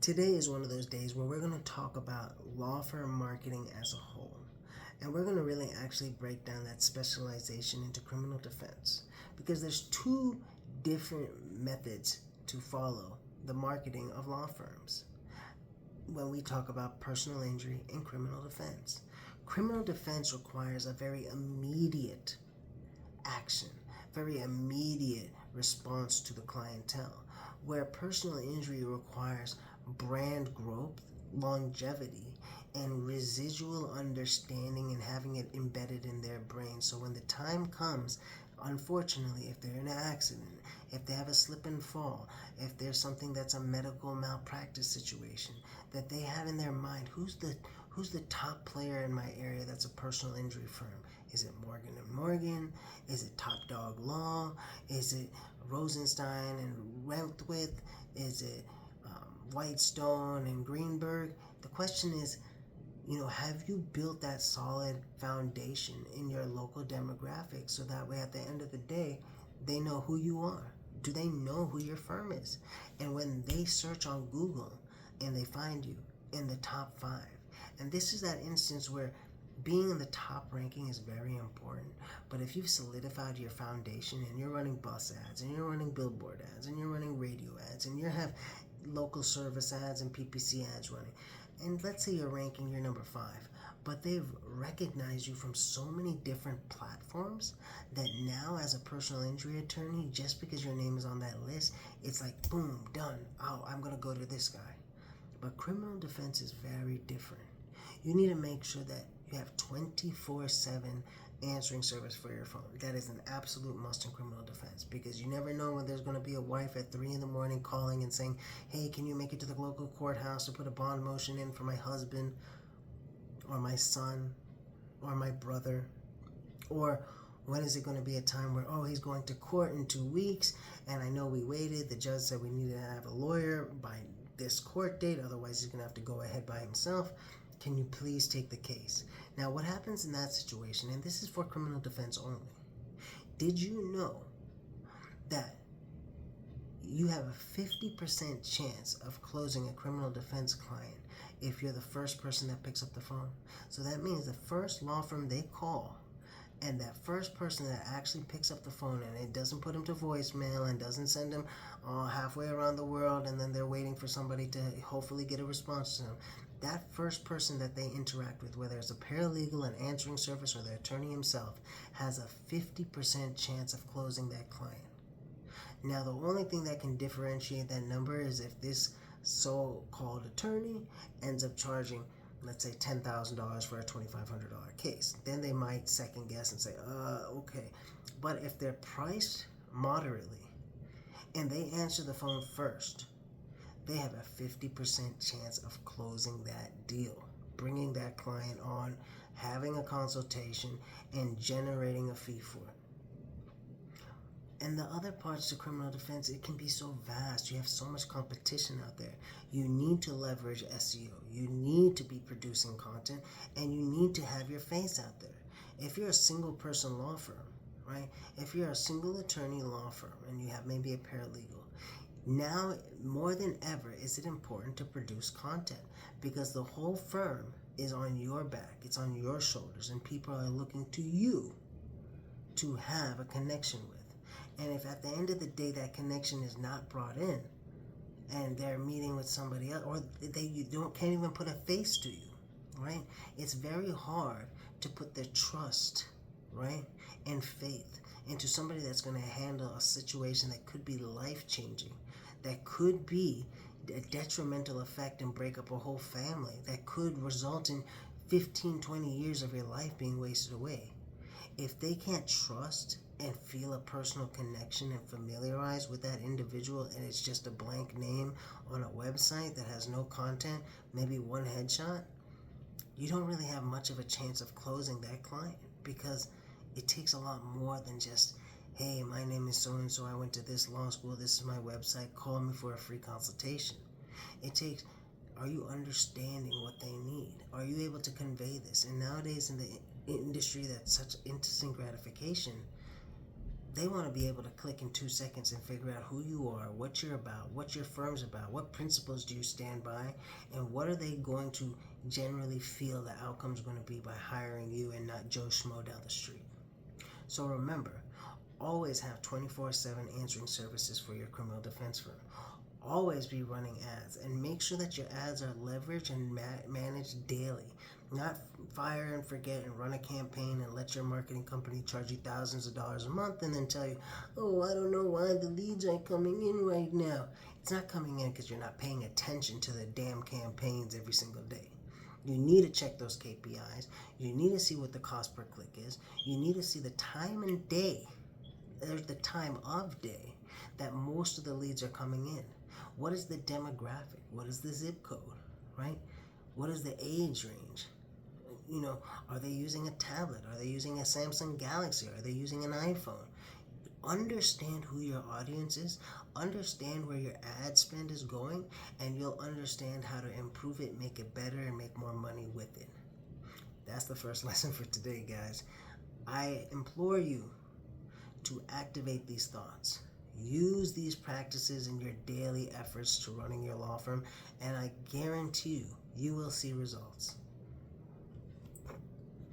Today is one of those days where we're going to talk about law firm marketing as a whole. And we're going to really actually break down that specialization into criminal defense. Because there's two different methods to follow the marketing of law firms when we talk about personal injury and criminal defense. Criminal defense requires a very immediate action, very immediate response to the clientele, where personal injury requires brand growth, longevity, and residual understanding and having it embedded in their brain. So when the time comes, unfortunately, if they're in an accident, if they have a slip and fall, if there's something that's a medical malpractice situation, that they have in their mind, who's the top player in my area that's a personal injury firm? Is it Morgan & Morgan? Is it Top Dog Law? Is it Rosenstein and Wentworth? Is it Whitestone and Greenberg? The question is, have you built that solid foundation in your local demographic so that way at the end of the day, they know who you are? Do they know who your firm is? And when they search on Google and they find you in the top 5, and this is that instance where being in the top ranking is very important, but if you've solidified your foundation and you're running bus ads and you're running billboard ads and you're running radio ads and you have local service ads and PPC ads running, and let's say you're ranking, you're number 5, but they've recognized you from so many different platforms that now as a personal injury attorney, just because your name is on that list, it's like, boom, done. Oh, I'm going to go to this guy. But criminal defense is very different. You need to make sure that you have 24/7 answering service for your phone. That is an absolute must in criminal defense, because you never know when there's going to be a wife at 3 in the morning calling and saying, hey, can you make it to the local courthouse to put a bond motion in for my husband or my son or my brother? Or when is it going to be a time where, oh, he's going to court in 2 weeks and I know we waited, the judge said we needed to have a lawyer by this court date, otherwise he's going to have to go ahead by himself. Can you please take the case? Now, what happens in that situation, and this is for criminal defense only, did you know that you have a 50% chance of closing a criminal defense client if you're the first person that picks up the phone? So that means the first law firm they call, and that first person that actually picks up the phone and it doesn't put them to voicemail and doesn't send them halfway around the world and then they're waiting for somebody to hopefully get a response to them. That first person that they interact with, whether it's a paralegal, an answering service, or the attorney himself, has a 50% chance of closing that client. Now, the only thing that can differentiate that number is if this so-called attorney ends up charging, let's say, $10,000 for a $2,500 case. Then they might second guess and say, okay. But if they're priced moderately and they answer the phone first, they have a 50% chance of closing that deal, bringing that client on, having a consultation, and generating a fee for it. And the other parts to criminal defense, it can be so vast. You have so much competition out there. You need to leverage SEO. You need to be producing content, and you need to have your face out there. If you're a single person law firm, right? If you're a single attorney law firm and you have maybe a paralegal, now more than ever is it important to produce content, because the whole firm is on your back. It's on your shoulders, and people are looking to you to have a connection with. And if at the end of the day that connection is not brought in, and they're meeting with somebody else, or can't even put a face to you, right? It's very hard to put their trust, right, and faith into somebody that's going to handle a situation that could be life-changing, that could be a detrimental effect and break up a whole family, that could result in 15, 20 years of your life being wasted away. If they can't trust and feel a personal connection and familiarize with that individual, and it's just a blank name on a website that has no content, maybe one headshot, you don't really have much of a chance of closing that client, because it takes a lot more than just, hey, my name is so-and-so, I went to this law school, this is my website, call me for a free consultation. It takes, are you understanding what they need? Are you able to convey this? And nowadays in the industry that's such instant gratification, They want to be able to click in 2 seconds and figure out who you are, what you're about, what your firm's about, what principles do you stand by, and what are they going to generally feel the outcome's going to be by hiring you and not Joe Schmo down the street. So remember, always have 24/7 answering services for your criminal defense firm. Always be running ads, and make sure that your ads are leveraged and managed daily. Not fire and forget and run a campaign and let your marketing company charge you thousands of dollars a month and then tell you, oh, I don't know why the leads aren't coming in right now. It's not coming in because you're not paying attention to the damn campaigns every single day. You need to check those KPIs. You need to see what the cost per click is. You need to see the time and day, there's the time of day that most of the leads are coming in. What is the demographic? What is the zip code, right? What is the age range? Are they using a tablet? Are they using a Samsung Galaxy? Are they using an iPhone? Understand who your audience is, understand where your ad spend is going, and you'll understand how to improve it, make it better, and make more money with it. That's the first lesson for today, guys. I implore you to activate these thoughts. Use these practices in your daily efforts to running your law firm, and I guarantee you will see results.